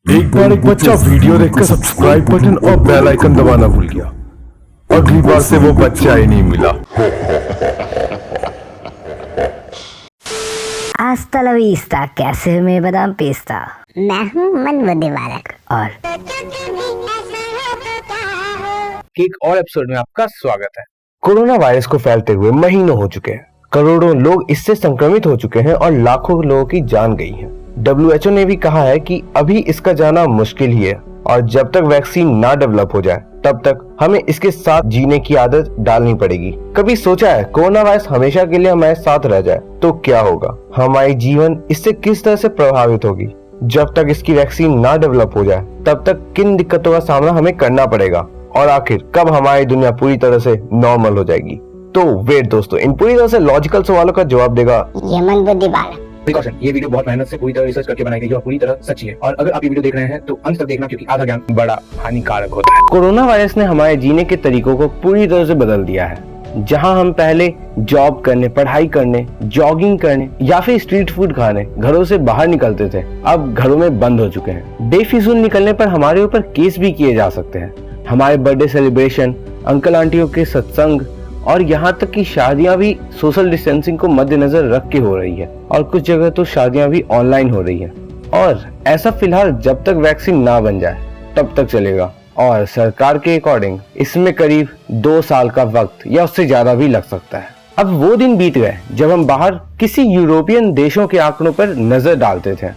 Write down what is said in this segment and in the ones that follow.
एक बार एक बच्चा वीडियो देखकर सब्सक्राइब बटन और बेल आइकन दबाना भूल गया। अगली बार से वो बच्चा ही नहीं मिला। Hasta la vista, कैसे हो मेरे बादाम पेस्ता। मैं हूँ मन बुद्धि बालक और एक और एपिसोड में आपका स्वागत है। कोरोना वायरस को फैलते हुए महीनों हो चुके हैं, करोड़ों लोग इससे संक्रमित हो चुके हैं और लाखों लोगों की जान गई है। WHO ने भी कहा है कि अभी इसका जाना मुश्किल ही है और जब तक वैक्सीन ना डेवलप हो जाए तब तक हमें इसके साथ जीने की आदत डालनी पड़ेगी। कभी सोचा है कोरोना वायरस हमेशा के लिए हमारे साथ रह जाए तो क्या होगा? हमारी जीवन इससे किस तरह से प्रभावित होगी? जब तक इसकी वैक्सीन ना डेवलप हो जाए तब तक किन दिक्कतों का सामना हमें करना पड़ेगा और आखिर कब हमारी दुनिया पूरी तरह से नॉर्मल हो जाएगी? तो वेट दोस्तों, इन पूरी तरह से लॉजिकल सवालों का जवाब देगा ये मन बुद्धि बालक। प्रिकॉशन, ये वीडियो बहुत मेहनत से पूरी तरह रिसर्च करके बनाई गई है और पूरी तरह सच्ची है। और अगर आप ये वीडियो देख रहे हैं तो अंत तक देखना, क्योंकि आधा ज्ञान बड़ा हानिकारक होता है। कोरोना वायरस ने हमारे जीने के तरीकों को पूरी तरह से बदल दिया है। जहां हम पहले जॉब करने, पढ़ाई करने, जॉगिंग करने या फिर स्ट्रीट फूड खाने घरों से बाहर निकलते थे, अब घरों में बंद हो चुके हैं। बेफिजूल निकलने पर हमारे ऊपर केस भी किए जा सकते हैं। हमारे बर्थडे सेलिब्रेशन, अंकल आंटियों के सत्संग और यहाँ तक कि शादियां भी सोशल डिस्टेंसिंग को मद्देनजर रख के हो रही है और कुछ जगह तो शादियां भी ऑनलाइन हो रही है। और ऐसा फिलहाल जब तक वैक्सीन ना बन जाए तब तक चलेगा और सरकार के अकॉर्डिंग इसमें करीब 2 साल का वक्त या उससे ज्यादा भी लग सकता है। अब वो दिन बीत गए जब हम बाहर किसी यूरोपियन देशों के आंकड़ों पर नजर डालते थे।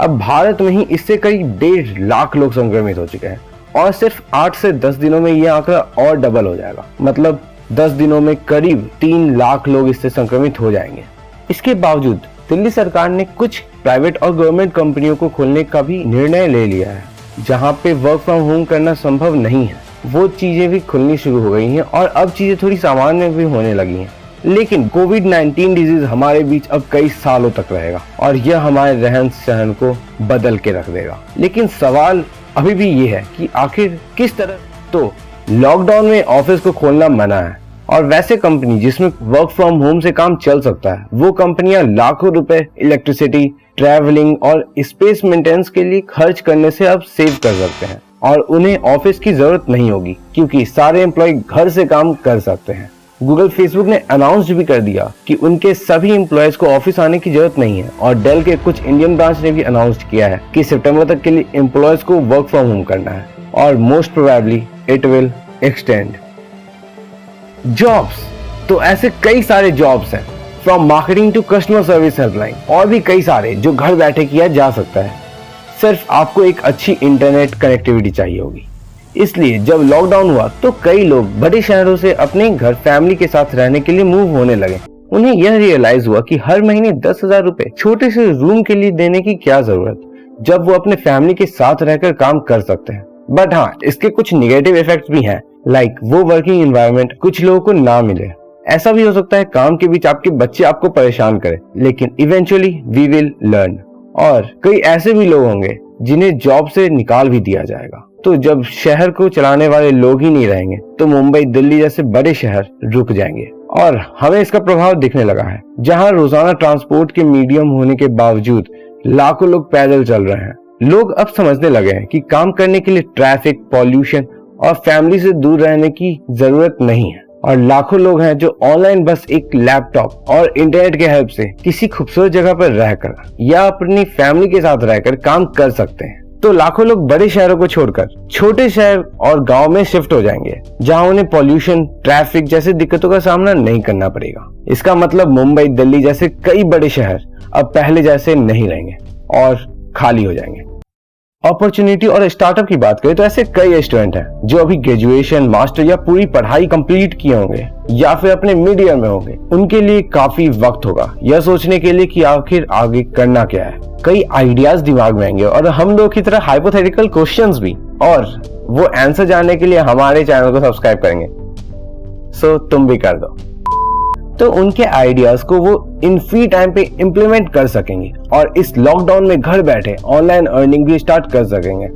अब भारत में ही इससे करीब 1.5 लाख लोग संक्रमित हो चुके हैं और सिर्फ 8 से 10 दिनों में ये आंकड़ा और डबल हो जाएगा। मतलब 10 दिनों में करीब 3 लाख लोग इससे संक्रमित हो जाएंगे। इसके बावजूद दिल्ली सरकार ने कुछ प्राइवेट और गवर्नमेंट कंपनियों को खोलने का भी निर्णय ले लिया है। जहां पे वर्क फ्रॉम होम करना संभव नहीं है, वो चीजें भी खुलनी शुरू हो गई हैं और अब चीजें थोड़ी सामान्य भी होने लगी हैं। लेकिन कोविड-19 डिजीज हमारे बीच अब कई सालों तक रहेगा और यह हमारे रहन सहन को बदल के रख देगा। लेकिन सवाल अभी भी ये है कि आखिर किस तरह। तो लॉकडाउन में ऑफिस को खोलना मना है और वैसे कंपनी जिसमें वर्क फ्रॉम होम से काम चल सकता है, वो कंपनियां लाखों रुपए इलेक्ट्रिसिटी, ट्रैवलिंग और स्पेस मेंटेनेंस के लिए खर्च करने से अब सेव कर सकते हैं और उन्हें ऑफिस की जरूरत नहीं होगी क्योंकि सारे एम्प्लॉय घर से काम कर सकते हैं। गूगल, फेसबुक ने अनाउंस भी कर दिया कि उनके सभी एम्प्लॉयज को ऑफिस आने की जरूरत नहीं है और डेल के कुछ इंडियन ब्रांच ने भी अनाउंस किया है कि सितंबर तक के लिए एम्प्लॉयज को वर्क फ्रॉम होम करना है और most probably it will extend. Jobs, तो ऐसे कई सारे जॉब्स हैं, from marketing to customer service helpline और भी कई सारे जो घर बैठे किया जा सकता है। सिर्फ आपको एक अच्छी इंटरनेट कनेक्टिविटी चाहिए होगी। इसलिए जब लॉकडाउन हुआ तो कई लोग बड़े शहरों से अपने घर फैमिली के साथ रहने के लिए मूव होने लगे। उन्हें यह रियलाइज हुआ कि हर महीने 10,000 रुपए छोटे से रूम के लिए देने की क्या जरूरत, जब वो अपने फैमिली के साथ रहकर काम कर सकते हैं। बट हाँ, इसके कुछ निगेटिव इफेक्ट्स भी हैं, लाइक वो वर्किंग एनवायरनमेंट कुछ लोगों को ना मिले। ऐसा भी हो सकता है काम के बीच आपके बच्चे आपको परेशान करें, लेकिन इवेंचुअली वी विल लर्न। और कई ऐसे भी लोग होंगे जिन्हें जॉब से निकाल भी दिया जाएगा। तो जब शहर को चलाने वाले लोग ही नहीं रहेंगे तो मुंबई, दिल्ली जैसे बड़े शहर रुक जाएंगे और हमें इसका प्रभाव दिखने लगा है। जहां रोजाना ट्रांसपोर्ट के मीडियम होने के बावजूद लाखों लोग पैदल चल रहे हैं। लोग अब समझने लगे हैं कि काम करने के लिए ट्रैफिक, पॉल्यूशन और फैमिली से दूर रहने की जरूरत नहीं है और लाखों लोग हैं जो ऑनलाइन बस एक लैपटॉप और इंटरनेट के हेल्प से किसी खूबसूरत जगह पर रहकर या अपनी फैमिली के साथ रहकर काम कर सकते हैं। तो लाखों लोग बड़े शहरों को छोड़कर छोटे शहर और गांव में शिफ्ट हो जाएंगे जहां उन्हें पॉल्यूशन, ट्रैफिक जैसी दिक्कतों का सामना नहीं करना पड़ेगा। इसका मतलब मुंबई, दिल्ली जैसे कई बड़े शहर अब पहले जैसे नहीं रहेंगे और खाली हो जाएंगे। अपॉर्चुनिटी और स्टार्टअप की बात करें तो ऐसे कई स्टूडेंट हैं जो अभी ग्रेजुएशन, मास्टर या पूरी पढ़ाई कंप्लीट किए होंगे या फिर अपने मिड ईयर में होंगे। उनके लिए काफी वक्त होगा यह सोचने के लिए कि आखिर आगे करना क्या है। कई आइडियाज दिमाग में आएंगे और हम लोग की तरह हाइपोथेटिकल क्वेश्चंस भी, और वो आंसर जानने के लिए हमारे चैनल को सब्सक्राइब करेंगे। सो तुम भी कर दो। तो उनके आइडियाज को वो इन फ्री टाइम पे इम्प्लीमेंट कर सकेंगे और इस लॉकडाउन में घर बैठे ऑनलाइन अर्निंग भी स्टार्ट कर सकेंगे।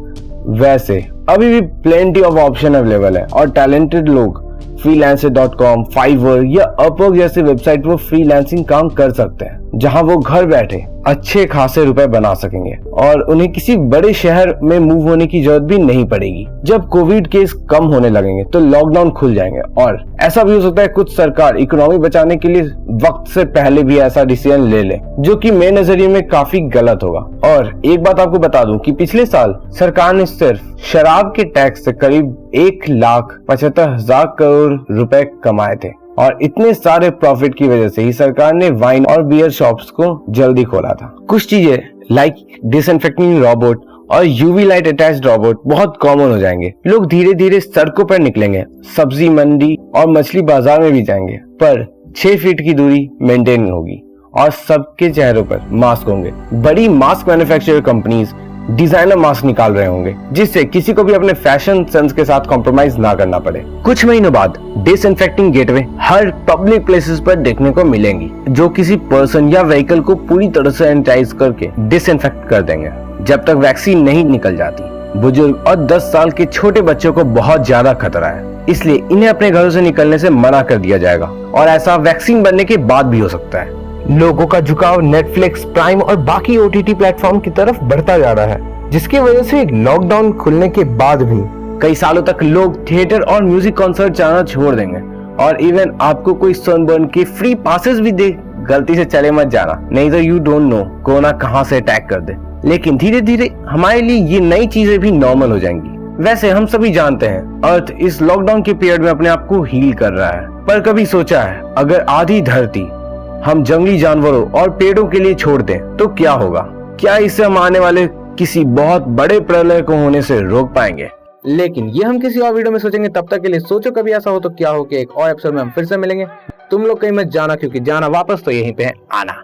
वैसे अभी भी प्लेंटी ऑफ ऑप्शन अवेलेबल है और टैलेंटेड लोग freelancer.com, फाइवर या अपवर्क जैसे वेबसाइट पर फ्रीलांसिंग काम कर सकते हैं, जहां वो घर बैठे अच्छे खासे रुपए बना सकेंगे और उन्हें किसी बड़े शहर में मूव होने की जरूरत भी नहीं पड़ेगी। जब कोविड केस कम होने लगेंगे तो लॉकडाउन खुल जाएंगे और ऐसा भी हो सकता है कुछ सरकार इकोनॉमी बचाने के लिए वक्त से पहले भी ऐसा डिसीजन ले ले, जो कि मेरे नजरिए में काफी गलत होगा। और एक बात आपको बता दूं कि पिछले साल सरकार ने सिर्फ शराब के टैक्स से करीब 1,75,000 करोड़ रुपए कमाए थे और इतने सारे प्रॉफिट की वजह से ही सरकार ने वाइन और बियर शॉप्स को जल्दी खोला था। कुछ चीजें लाइक डिसइंफेक्टिंग रोबोट और यूवी लाइट अटैच्ड रोबोट बहुत कॉमन हो जाएंगे। लोग धीरे धीरे सड़कों पर निकलेंगे, सब्जी मंडी और मछली बाजार में भी जाएंगे, पर 6 फीट की दूरी मेंटेन होगी और सबके चेहरों पर मास्क होंगे। बड़ी mask manufacturer companies designer mask निकाल रहे होंगे जिससे किसी को भी अपने फैशन सेंस के साथ कॉम्प्रोमाइज ना करना पड़े। कुछ महीनों बाद डिसइंफेक्टिंग गेटवे हर पब्लिक प्लेसेस पर देखने को मिलेंगी, जो किसी पर्सन या व्हीकल को पूरी तरह से सैनिटाइज करके डिसइंफेक्ट कर देंगे जब तक वैक्सीन नहीं निकल जाती। बुजुर्ग और 10 साल के छोटे बच्चों को बहुत ज्यादा खतरा है, इसलिए इन्हें अपने घरों से निकलने से मना कर दिया जाएगा और ऐसा वैक्सीन बनने के बाद भी हो सकता है। लोगों का झुकाव नेटफ्लिक्स, प्राइम और बाकी OTT प्लेटफॉर्म की तरफ बढ़ता जा रहा है, जिसकी वजह से लॉकडाउन खुलने के बाद भी कई सालों तक लोग थिएटर और म्यूजिक कॉन्सर्ट जाना छोड़ देंगे और इवन आपको कोई सनबर्न के फ्री पासेस भी दे, गलती से चले मत जाना, नहीं तो यू डोंट नो कोरोना कहां से अटैक कर दे। लेकिन धीरे धीरे हमारे लिए ये नई चीजें भी नॉर्मल हो जाएंगी। वैसे हम सभी जानते हैं अर्थ इस लॉकडाउन के पीरियड में अपने आप को हील कर रहा है, पर कभी सोचा है अगर आधी धरती हम जंगली जानवरों और पेड़ों के लिए छोड़ दें तो क्या होगा? क्या इससे हम आने वाले किसी बहुत बड़े प्रलय को होने से रोक पाएंगे? लेकिन ये हम किसी और वीडियो में सोचेंगे। तब तक के लिए सोचो कभी ऐसा हो तो क्या हो कि एक और एपिसोड में हम फिर से मिलेंगे। तुम लोग कहीं मत जाना, क्योंकि जाना वापस तो यहीं पे है आना।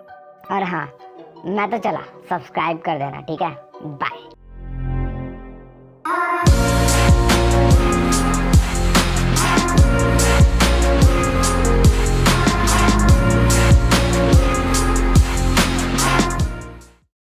और हाँ, मैं तो चला, सब्सक्राइब कर देना, ठीक है? बाय।